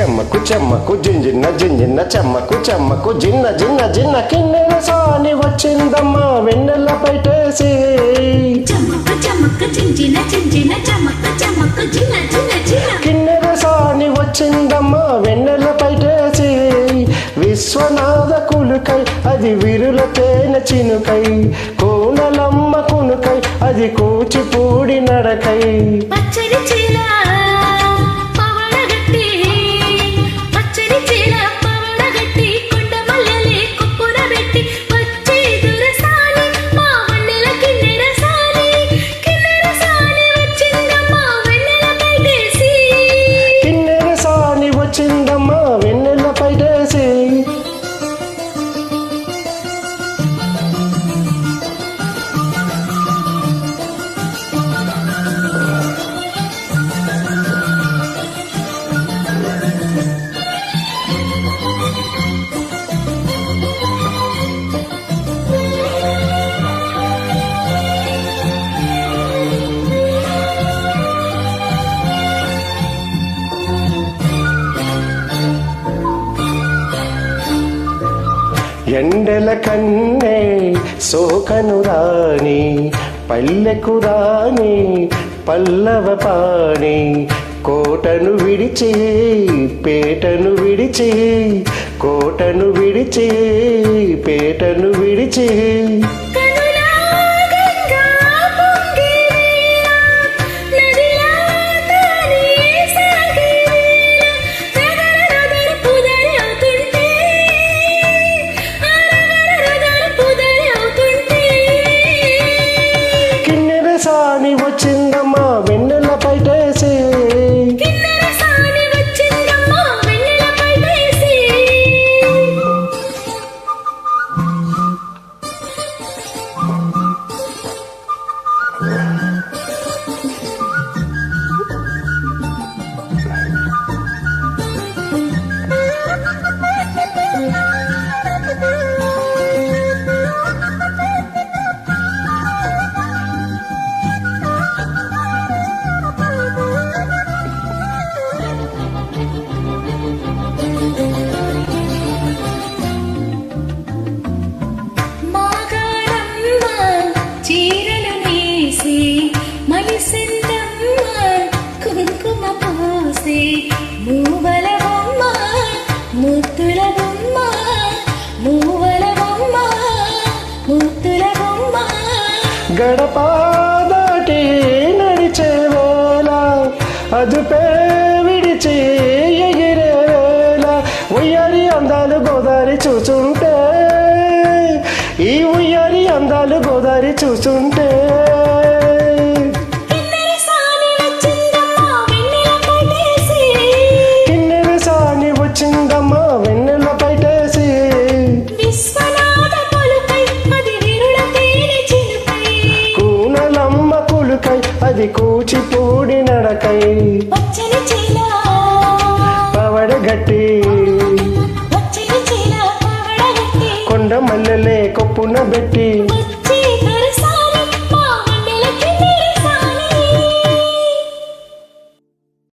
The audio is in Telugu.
చెమ్మకు చెమ్మకు జింజిన్న జింజిన్న చెమ్మకు చెమ్మకు జిన్న జిన్న జిన్న కిన్నెర సాని వచ్చిందమ్మా వెన్నెల పైటేసి కిన్నెర సాని వచ్చిందమ్మా వెన్నెల పైటేసి విశ్వనాథ కులుకై అది విరుల తేనె చినుకై కోనలమ్మ కునుకై అది కూచిపూడి నడకై వచ్చిందమ్మా వెన్నెల పైటేసి ఎండల కన్నే సోకను రాణి పల్లెకు రాణి పల్లవ పాణి కోటను విడిచి పేటను విడిచి కోటను విడిచి పేటను విడిచి సాని వచ్చిందమ్మా వెన్నెల పైటేసి గడప దాటి నడిచే వేళ అదుపే విడిచి ఎగిరే వేళ ఉయ్యారి అందాలు గోదారి చూచుంటే ఈ ఉయ్యారి అందాలు గోదారి చూచుంటే కిన్నెర సాని వచ్చిందమ్మా వెన్నెల పైటేసి అది కూచిపూడి నడకై పవడగట్టి కొండ మల్లెలే కొప్పున పెట్టి